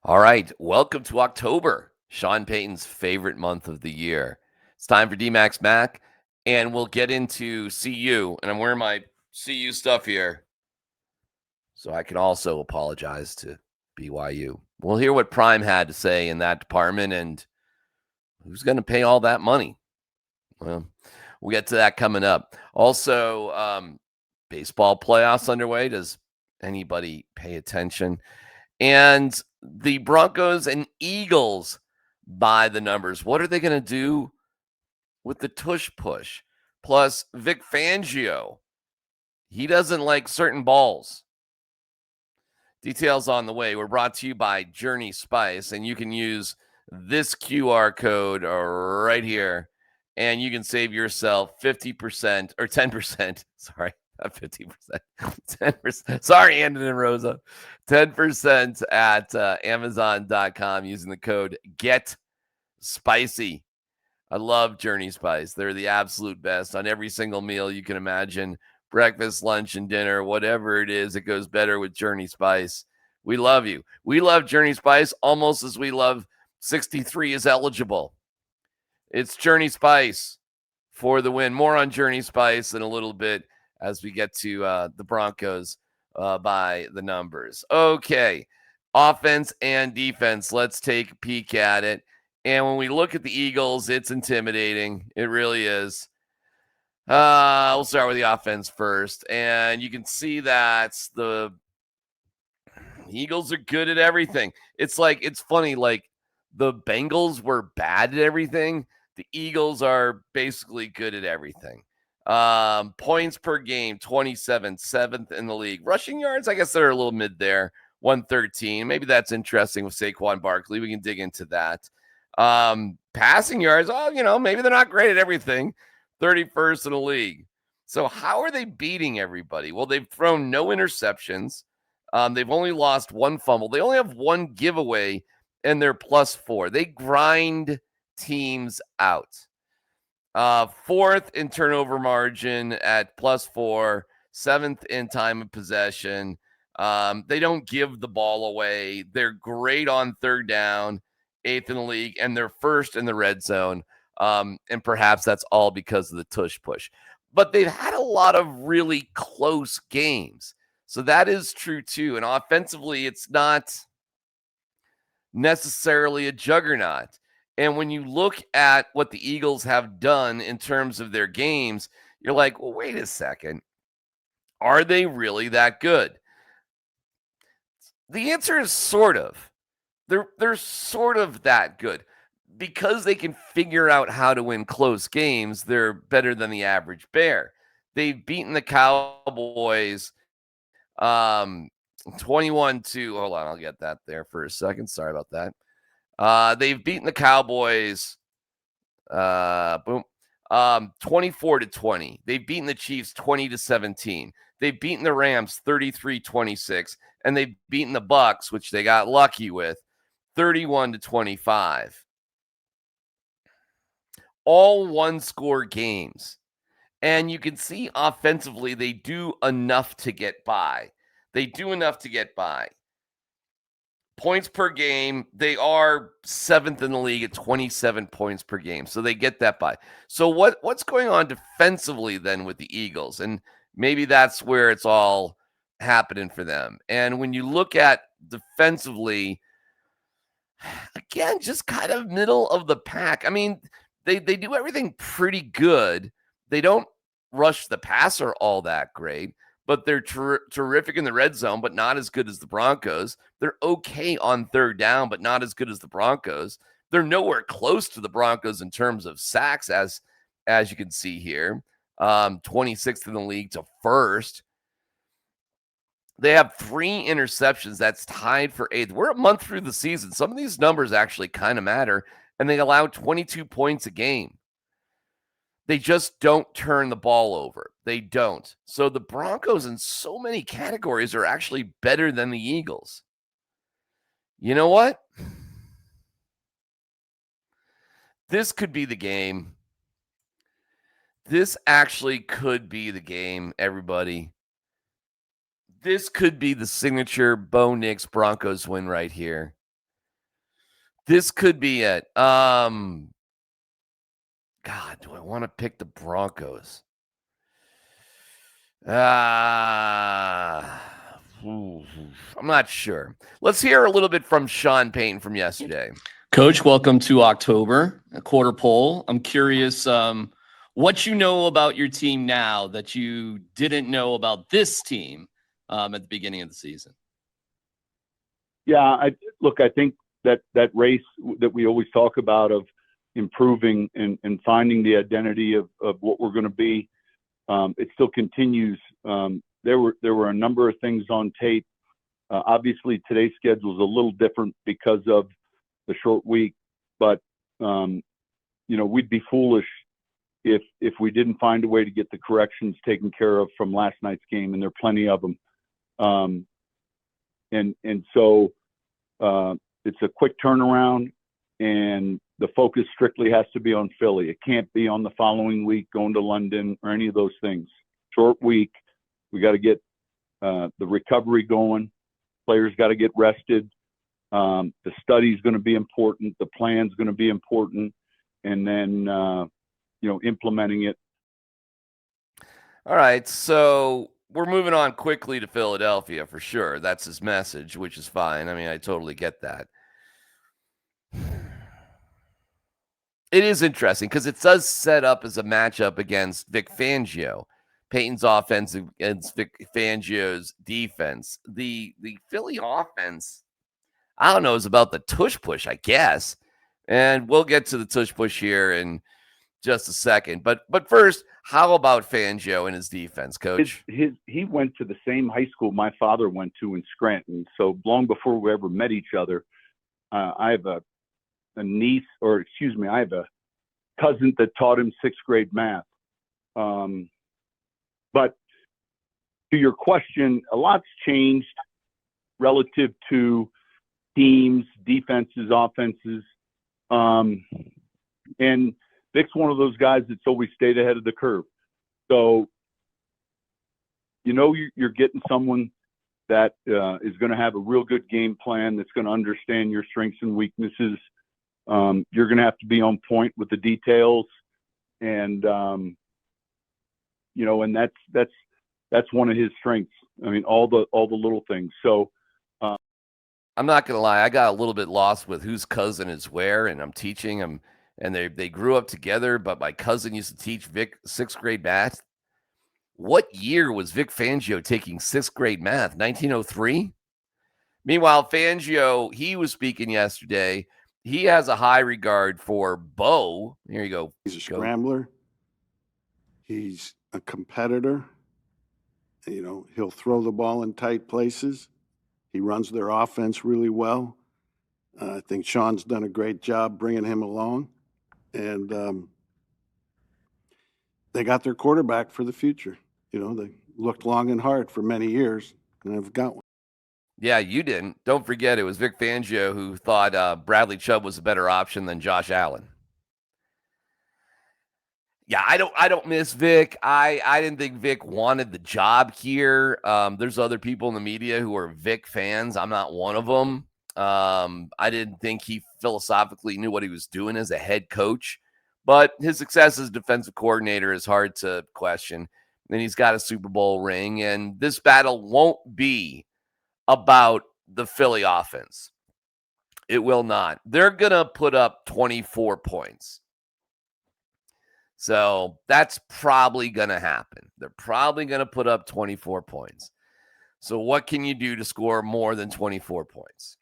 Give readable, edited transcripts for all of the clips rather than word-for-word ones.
All right, welcome to October, Sean Payton's favorite month of the year. It's time for DMac SMaK, and we'll get into CU. And I'm wearing my CU stuff here, so I can also apologize to BYU. We'll hear what Prime had to say in that department and who's going to pay all that money. Well, we'll get to that coming up. Also, baseball playoffs underway. Does anybody pay attention? And the Broncos and Eagles by the numbers. What are they going to do with the tush push? Plus, Vic Fangio. He doesn't like certain balls. Details on the way. We're brought to you by Journey Spice, and you can use this QR code right here, and you can save yourself 50% or 10%. Sorry, not 50%, 10%. Sorry, Andon and Rosa. 10% at Amazon.com using the code GETSPICY. I love Journey Spice. They're the absolute best on every single meal you can imagine. Breakfast, lunch, and dinner, whatever it is, it goes better with Journey Spice. We love you. We love Journey Spice almost as we love 63 is eligible. It's Journey Spice for the win. More on Journey Spice in a little bit as we get to the Broncos by the numbers. Okay, offense and defense. Let's take a peek at it. And when we look at the Eagles, it's intimidating. It really is. We'll start with the offense first. And you can see that the Eagles are good at everything. It's funny, like the Bengals were bad at everything. The Eagles are basically good at everything. Points per game, 27, 7th in the league. Rushing yards, I guess they're a little mid there, 113. Maybe that's interesting with Saquon Barkley. We can dig into that. Passing yards, maybe they're not great at everything. 31st in the league. So how are they beating everybody? Well, they've thrown no interceptions. They've only lost one fumble. They only have one giveaway, and they're +4. They grind teams out. 4th in turnover margin at +4. 7th in time of possession. They don't give the ball away. They're great on third down, 8th in the league, and they're first in the red zone. And perhaps that's all because of the tush push. But they've had a lot of really close games. So that is true too. And offensively, it's not necessarily a juggernaut. And when you look at what the Eagles have done in terms of their games, you're like, well, wait a second. Are they really that good? The answer is sort of. They're sort of that good. Because they can figure out how to win close games, they're better than the average bear. They've beaten the Cowboys 21 to, hold on, I'll get that there for a second. Sorry about that. They've beaten the Cowboys 24 to 20. They've beaten the Chiefs 20 to 17. They've beaten the Rams 33-26, and they've beaten the Bucks, which they got lucky with, 31 to 25. All one-score games. And you can see offensively, they do enough to get by. Points per game, they are 7th in the league at 27 points per game. So they get that by. So what's going on defensively then with the Eagles? And maybe that's where it's all happening for them. And when you look at defensively, again, just kind of middle of the pack. I mean, they do everything pretty good. They don't rush the passer all that great, but they're terrific in the red zone, but not as good as the Broncos. They're okay on third down, but not as good as the Broncos. They're nowhere close to the Broncos in terms of sacks, as you can see here. 26th in the league to 1st. They have 3 interceptions. That's tied for 8th. We're a month through the season. Some of these numbers actually kind of matter, and they allow 22 points a game. They just don't turn the ball over. They don't. So the Broncos in so many categories are actually better than the Eagles. You know what? This could be the game. This actually could be the game, everybody. This could be the signature Bo Nix Broncos win right here. This could be it. God, do I want to pick the Broncos? I'm not sure. Let's hear a little bit from Sean Payton from yesterday. Coach, welcome to October, a quarter poll. I'm curious what you know about your team now that you didn't know about this team at the beginning of the season. Yeah, I think that race that we always talk about of improving and finding the identity of what we're going to be, it still continues. There were a number of things on tape. Obviously, today's schedule is a little different because of the short week, but we'd be foolish if we didn't find a way to get the corrections taken care of from last night's game, and there are plenty of them. So it's a quick turnaround, and the focus strictly has to be on Philly. It can't be on the following week, going to London or any of those things. Short week, we got to get the recovery going. Players got to get rested. The study is going to be important. The plan is going to be important, and then implementing it. All right, so we're moving on quickly to Philadelphia for sure. That's his message, which is fine. I mean, I totally get that. It is interesting because it does set up as a matchup against Vic Fangio. Peyton's offense against Vic Fangio's defense. The Philly offense, I don't know, is about the tush push, I guess. And we'll get to the tush push here in just a second. But first, how about Fangio and his defense, Coach? He went to the same high school my father went to in Scranton. So long before we ever met each other, I have a cousin that taught him sixth grade math. But to your question, a lot's changed relative to teams, defenses, offenses. And Vic's one of those guys that's always stayed ahead of the curve. So, you're getting someone that is going to have a real good game plan, that's going to understand your strengths and weaknesses. You're going to have to be on point with the details. And, and that's one of his strengths. I mean, all the little things. So, I'm not going to lie. I got a little bit lost with whose cousin is where, and I'm teaching them, and they grew up together, but my cousin used to teach Vic sixth grade math. What year was Vic Fangio taking sixth grade math? 1903? Meanwhile, Fangio, he was speaking yesterday. He has a high regard for Bo. Here you go. He's a scrambler. He's a competitor. He'll throw the ball in tight places. He runs their offense really well. I think Sean's done a great job bringing him along. And they got their quarterback for the future. They looked long and hard for many years, and they've got one. Yeah, you didn't. Don't forget, it was Vic Fangio who thought Bradley Chubb was a better option than Josh Allen. Yeah, I don't miss Vic. I didn't think Vic wanted the job here. There's other people in the media who are Vic fans. I'm not one of them. I didn't think he philosophically knew what he was doing as a head coach, but his success as defensive coordinator is hard to question. And he's got a Super Bowl ring, and this battle won't be about the Philly offense. It will not. They're going to put up 24 points. So that's probably going to happen. They're probably going to put up 24 points. So what can you do to score more than 24 points?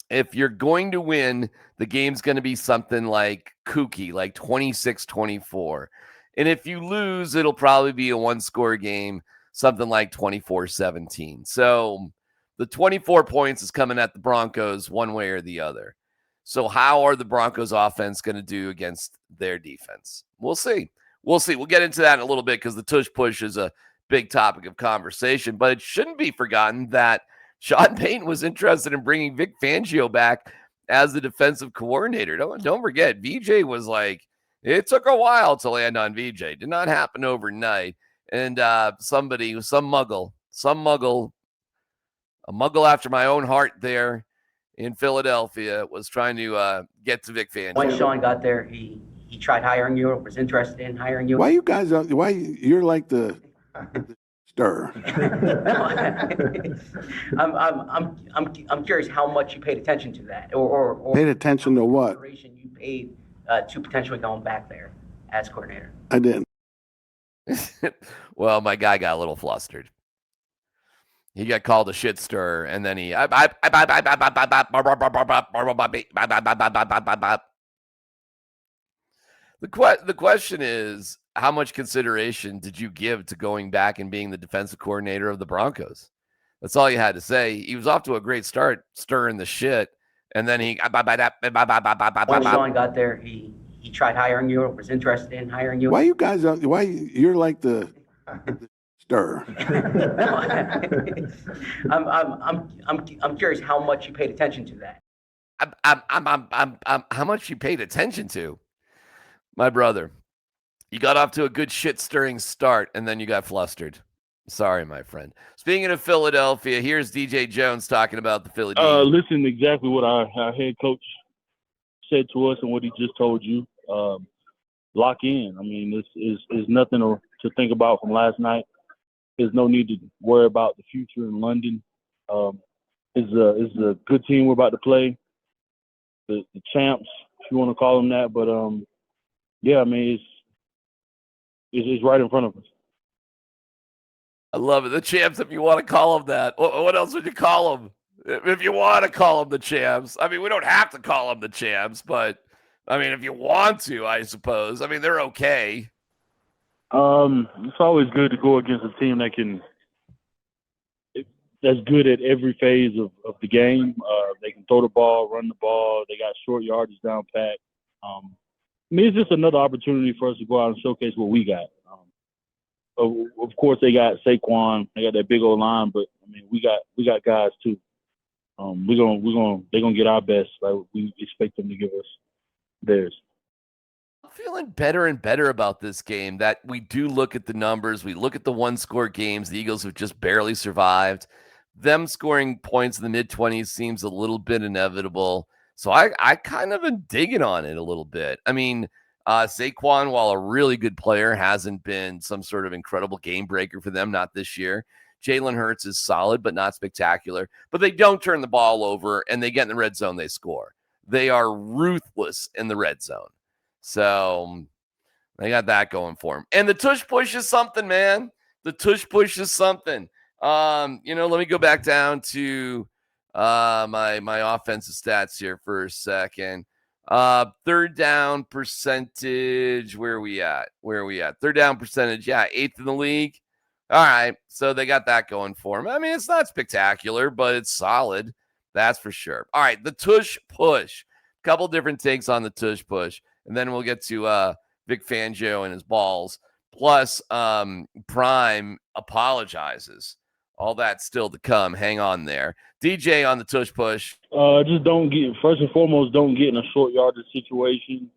If you're going to win, the game's going to be something like kooky, like 26-24. And if you lose, it'll probably be a one-score game, something like 24-17. So the 24 points is coming at the Broncos one way or the other. So how are the Broncos offense going to do against their defense? We'll see. We'll get into that in a little bit because the tush push is a big topic of conversation. But it shouldn't be forgotten that Sean Payton was interested in bringing Vic Fangio back as the defensive coordinator. Don't forget, VJ was like, it took a while to land on VJ. Did not happen overnight. And some muggle, a muggle after my own heart there in Philadelphia was trying to get to Vic Fangio. When Sean got there, he tried hiring you, or was interested in hiring you. Why you guys? Why you're like the stir? I'm curious how much you paid attention to that, or Paid attention to what? consideration you paid to potentially going back there as coordinator. I didn't. Well, my guy got a little flustered. He got called a shit stirrer, and then he. The question is, how much consideration did you give to going back and being the defensive coordinator of the Broncos? That's all you had to say. He was off to a great start, stirring the shit, and then he. When Sean got there, he tried hiring you, or was interested in hiring you. Why you guys? Why you're like the stir? I'm curious how much you paid attention to that. How much you paid attention to, my brother. You got off to a good shit-stirring start, and then you got flustered. Sorry, my friend. Speaking of Philadelphia, here's DJ Jones talking about the Philly. Listen, exactly what our head coach said to us and what he just told you. Lock in. I mean, this is nothing to think about from last night. There's no need to worry about the future in London. It's a good team we're about to play. The champs, if you want to call them that. But yeah, I mean, it's right in front of us. I love it. The champs, if you want to call them that. What else would you call them? If you want to call them the champs. I mean, we don't have to call them the champs, but I mean, if you want to, I suppose. I mean, they're okay. It's always good to go against a team that's good at every phase of the game. They can throw the ball, run the ball. They got short yardage down pat. I mean, it's just another opportunity for us to go out and showcase what we got. Of course, they got Saquon. They got that big old line, but I mean, we got guys too. They're gonna get our best. Like we expect them to give us theirs. I'm feeling better and better about this game. That we do look at the numbers. We look at the one-score games. The Eagles have just barely survived. Them scoring points in the mid-20s seems a little bit inevitable. So I kind of been digging on it a little bit. I mean, Saquon, while a really good player, hasn't been some sort of incredible game breaker for them, not this year. Jalen Hurts is solid, but not spectacular. But they don't turn the ball over, and they get in the red zone, they score. They are ruthless in the red zone. So they got that going for them. And the tush push is something, man. The tush push is something. Let me go back down to my offensive stats here for a second. Third down percentage. Where are we at? Third down percentage. Yeah, 8th in the league. All right. So they got that going for them. I mean, it's not spectacular, but it's solid. That's for sure. All right. The tush push. Couple different takes on the tush push. And then we'll get to Vic Fangio and his balls. Plus, Prime apologizes. All that's still to come. Hang on there. DJ on the tush push. Just first and foremost, don't get in a short yardage situation.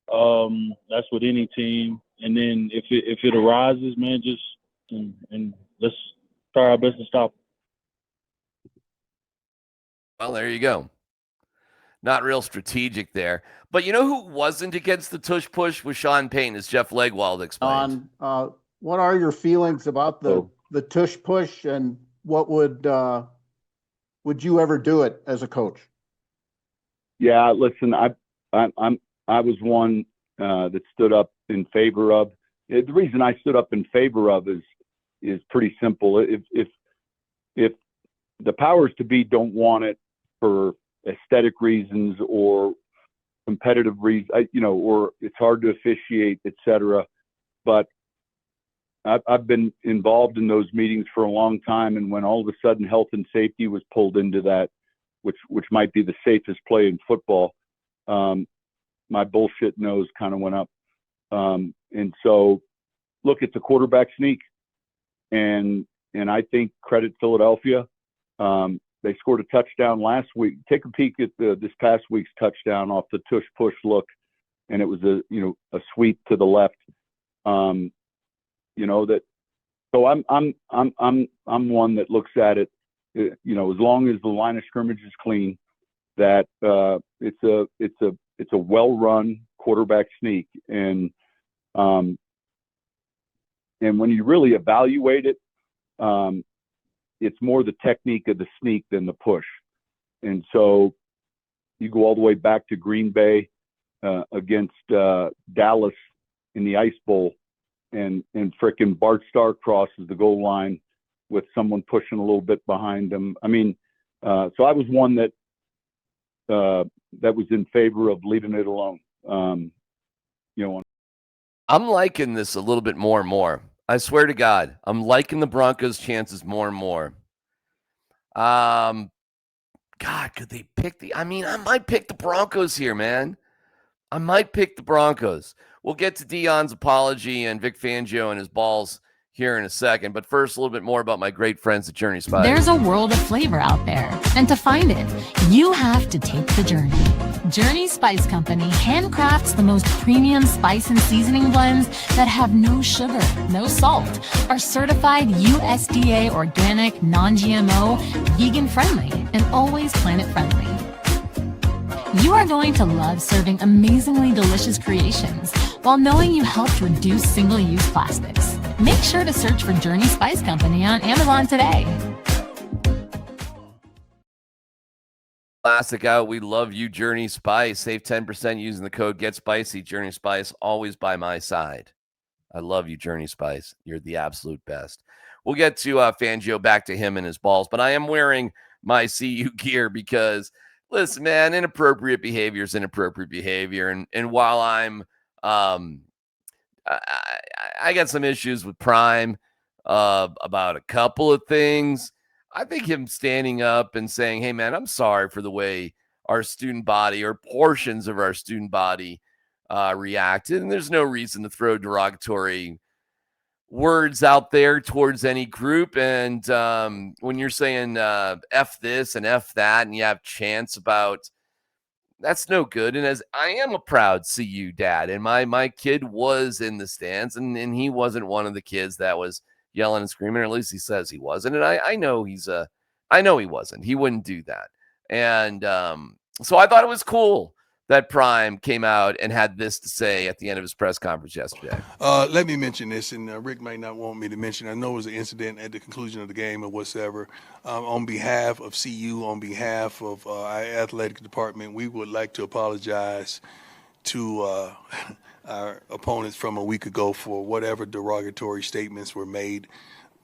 That's with any team. And then if it arises, man, just and let's try our best to stop it. Well, there you go. Not real strategic there. But you know who wasn't against the tush push was Sean Payton, as Jeff Legwald explained. What are your feelings about the tush push, and what would you ever do it as a coach? Yeah, listen, I was one that stood up in favor of. The reason I stood up in favor of is pretty simple. If the powers to be don't want it for aesthetic reasons or competitive reasons, or it's hard to officiate, etc. But I've been involved in those meetings for a long time, and when all of a sudden health and safety was pulled into that, which might be the safest play in football, my bullshit nose kind of went up. And so, look, it's a quarterback sneak, and I think credit Philadelphia. They scored a touchdown last week. Take a peek at this past week's touchdown off the tush push look, and it was a sweep to the left. That. So I'm one that looks at it. As long as the line of scrimmage is clean, that it's a well-run quarterback sneak, and when you really evaluate it, it's more the technique of the sneak than the push. And so you go all the way back to Green Bay against Dallas in the Ice Bowl, and frickin' Bart Starr crosses the goal line with someone pushing a little bit behind him. I mean, so I was one that was in favor of leaving it alone. I'm liking this a little bit more and more. I swear to God, I'm liking the Broncos' chances more and more. God, could they pick I might pick the Broncos here, man. I might pick the Broncos. We'll get to Deion's apology and Vic Fangio and his balls here in a second. But first, a little bit more about my great friends at Journey Spice. There's a world of flavor out there. And to find it, you have to take the journey. Journey Spice Company handcrafts the most premium spice and seasoning blends that have no sugar, no salt, are certified USDA organic, non-GMO, vegan-friendly, and always planet-friendly. You are going to love serving amazingly delicious creations while knowing you helped reduce single-use plastics. Make sure to search for Journey Spice Company on Amazon today. Classic out. We love you, Journey Spice. Save 10% using the code GetSpicy. Journey Spice, always by my side. I love you, Journey Spice. You're the absolute best. We'll get to Fangio, back to him and his balls, but I am wearing my CU gear because, listen, man, inappropriate behavior is inappropriate behavior. And while I'm, I got some issues with Prime about a couple of things. I think him standing up and saying, hey, man, I'm sorry for the way our student body or portions of our student body reacted. And there's no reason to throw derogatory words out there towards any group. And when you're saying F this and F that, and you have chants about, that's no good. And as I am a proud CU dad, and my kid was in the stands, and he wasn't one of the kids that was yelling and screaming, or at least he says he wasn't. And I know I know he wasn't. He wouldn't do that. And so I thought it was cool that Prime came out and had this to say at the end of his press conference yesterday. Let me mention this, and Rick might not want me to mention. I know it was an incident at the conclusion of the game or whatsoever. On behalf of CU, on behalf of our athletic department, we would like to apologize to our opponents from a week ago for whatever derogatory statements were made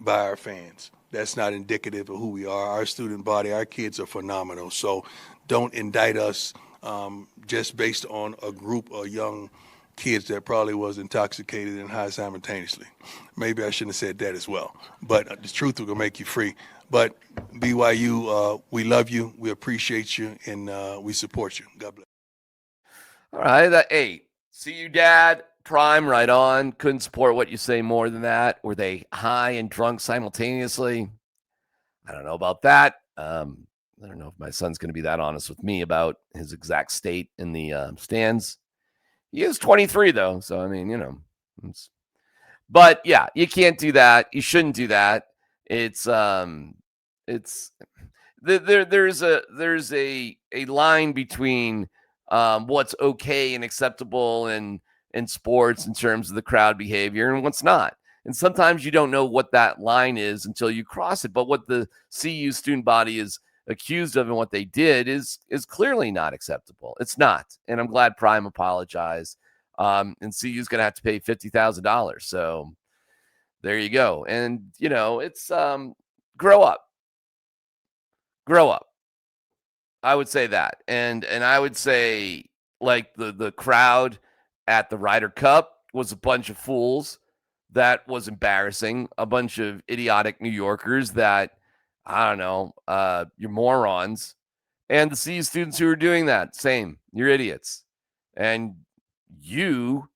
by our fans. That's not indicative of who we are. Our student body, our kids are phenomenal. So don't indict us just based on a group of young kids that probably was intoxicated and high simultaneously. Maybe I shouldn't have said that as well. But the truth will make you free. But BYU, we love you, we appreciate you, and we support you. God bless. All right, that 8. See you, Dad. Prime, right on. Couldn't support what you say more than that. Were they high and drunk simultaneously? I don't know about that. I don't know if my son's going to be that honest with me about his exact state in the stands. He is 23, though. So, I mean, you know. But, yeah, you can't do that. You shouldn't do that. There's a line between what's okay and acceptable in sports in terms of the crowd behavior and what's not. And sometimes you don't know what that line is until you cross it. But what the CU student body is accused of and what they did is clearly not acceptable. It's not. And I'm glad Prime apologized. And CU's going to have to pay $50,000. So there you go. And, you know, it's grow up. Grow up. I would say that. And I would say, like, the crowd at the Ryder Cup was a bunch of fools. That was embarrassing. A bunch of idiotic New Yorkers that, I don't know, you're morons. And the CU students who are doing that, same. You're idiots. And you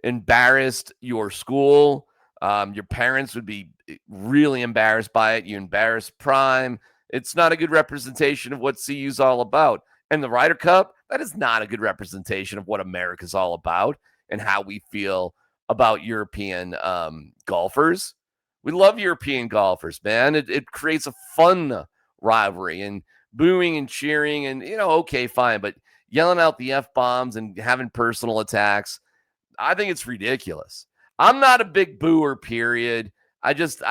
embarrassed your school. Your parents would be really embarrassed by it. You embarrassed Prime. It's not a good representation of what CU's all about. And the Ryder Cup, that is not a good representation of what America's all about and how we feel about European golfers. We love European golfers, man. It creates a fun rivalry. And booing and cheering and, okay, fine. But yelling out the F-bombs and having personal attacks, I think it's ridiculous. I'm not a big booer, period. I just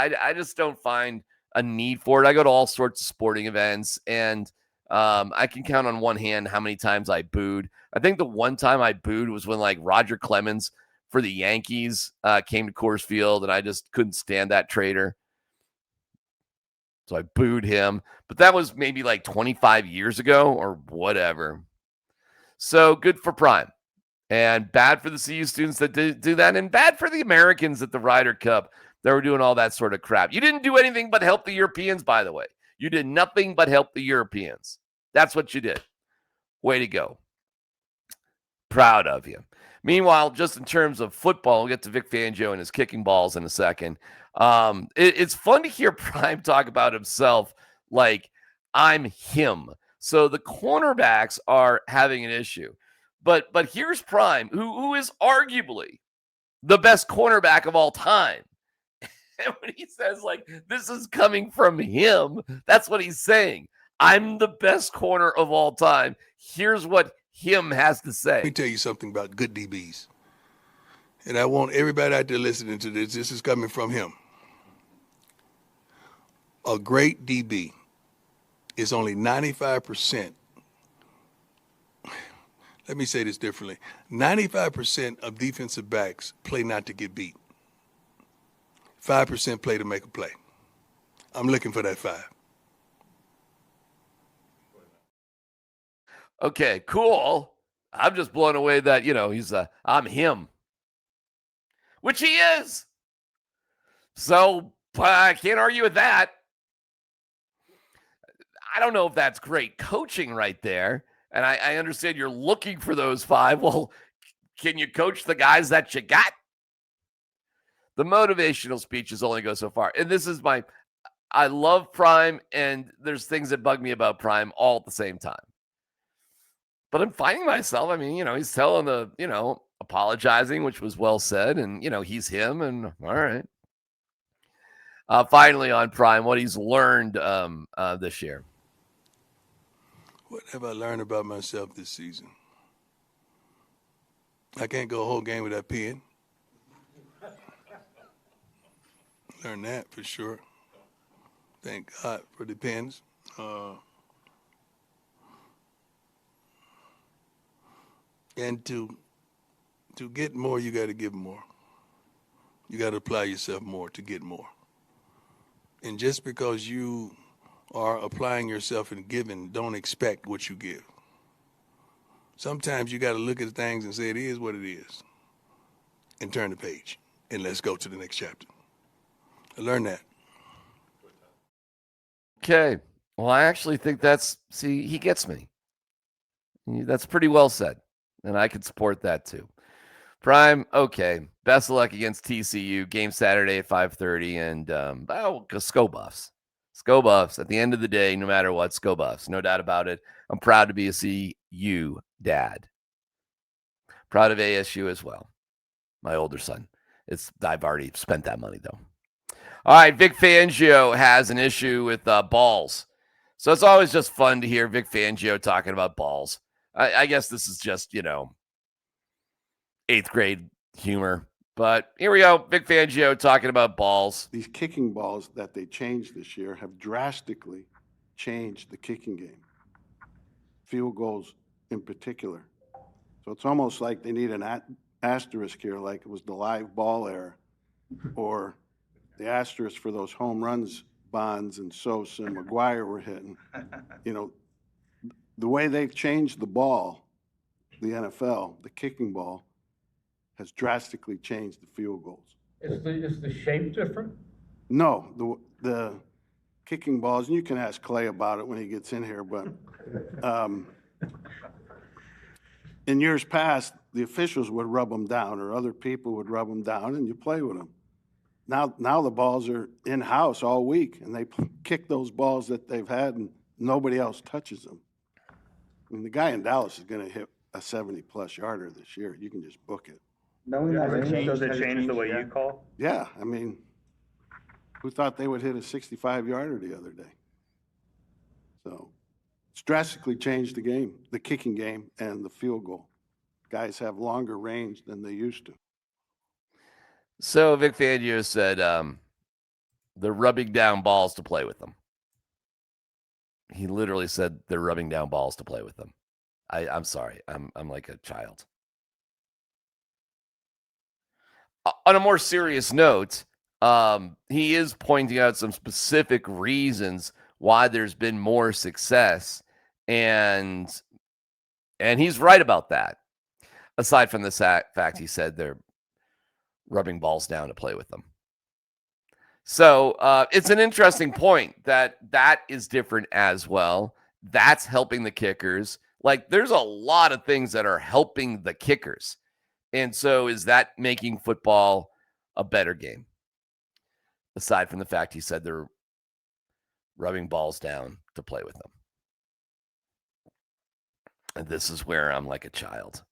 don't find a need for it. I go to all sorts of sporting events, and I can count on one hand how many times I booed. I think the one time I booed was when, like, Roger Clemens for the Yankees came to Coors Field, and I just couldn't stand that traitor. So I booed him. But that was maybe like 25 years ago or whatever. So good for Prime. And bad for the CU students that do that, and bad for the Americans at the Ryder Cup that were doing all that sort of crap. You didn't do anything but help the Europeans, by the way. You did nothing but help the Europeans. That's what you did. Way to go. Proud of you. Meanwhile, just in terms of football, we'll get to Vic Fangio and his kicking balls in a second. It's fun to hear Prime talk about himself like, I'm him. So the cornerbacks are having an issue. But here's Prime, who is arguably the best cornerback of all time. And when he says, like, this is coming from him, that's what he's saying. I'm the best corner of all time. Here's what him has to say. Let me tell you something about good DBs. And I want everybody out there listening to this. This is coming from him. A great DB is only 95%. Let me say this differently. 95% of defensive backs play not to get beat. 5% play to make a play. I'm looking for that 5. Okay, cool. I'm just blown away that, he's I'm him. Which he is. So I can't argue with that. I don't know if that's great coaching right there. And I understand you're looking for those 5. Well, can you coach the guys that you got? The motivational speeches only go so far. And this is I love Prime, and there's things that bug me about Prime all at the same time. But I'm finding myself, he's telling apologizing, which was well said, and, he's him, and all right. Finally on Prime, what he's learned this year. What have I learned about myself this season? I can't go a whole game without peeing. Learned that for sure. Thank God for the pens. And to get more, you got to give more. You got to apply yourself more to get more. And just because you are applying yourself and giving, don't expect what you give. Sometimes you got to look at things and say it is what it is and turn the page and let's go to the next chapter. I learned that. Okay. Well, I actually think he gets me. That's pretty well said. And I can support that too. Prime, okay. Best of luck against TCU. Game Saturday at 5:30. And Sko Buffs. Sko Buffs. At the end of the day, no matter what, Sko Buffs. No doubt about it. I'm proud to be a CU dad. Proud of ASU as well. My older son. I've already spent that money though. All right, Vic Fangio has an issue with balls. So it's always just fun to hear Vic Fangio talking about balls. I guess this is just, 8th grade humor. But here we go. Vic Fangio talking about balls. These kicking balls that they changed this year have drastically changed the kicking game. Field goals in particular. So it's almost like they need an asterisk here, like it was the live ball era, or the asterisk for those home runs Bonds and Sosa and McGuire were hitting. The way they've changed the ball, the NFL, the kicking ball, has drastically changed the field goals. Is the shape different? No, the kicking balls, and you can ask Clay about it when he gets in here, but in years past, the officials would rub them down, or other people would rub them down, and you play with them. Now the balls are in-house all week, and they kick those balls that they've had, and nobody else touches them. I mean, the guy in Dallas is going to hit a 70-plus yarder this year. You can just book it. Does it change the way you call? Yeah, I mean, who thought they would hit a 65-yarder the other day? So It's drastically changed the game, the kicking game and the field goal. Guys have longer range than they used to. So Vic Fangio said they're rubbing down balls to play with them. He literally said they're rubbing down balls to play with them. I'm sorry. I'm like a child. On a more serious note, he is pointing out some specific reasons why there's been more success, and he's right about that. Aside from the fact he said they're rubbing balls down to play with them. So it's an interesting point that is different as well. That's helping the kickers. Like, there's a lot of things that are helping the kickers. And so is that making football a better game? Aside from the fact he said they're rubbing balls down to play with them. And this is where I'm like a child.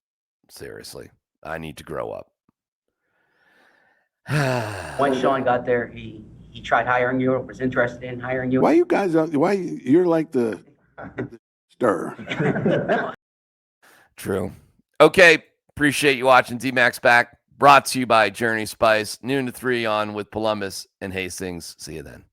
Seriously. I need to grow up. When Sean got there, he tried hiring you, or was interested in hiring you. Why you're like the stir. True. Okay. Appreciate you watching. DMac's back. Brought to you by Journey Spice. Noon to 3 on with Columbus and Hastings. See you then.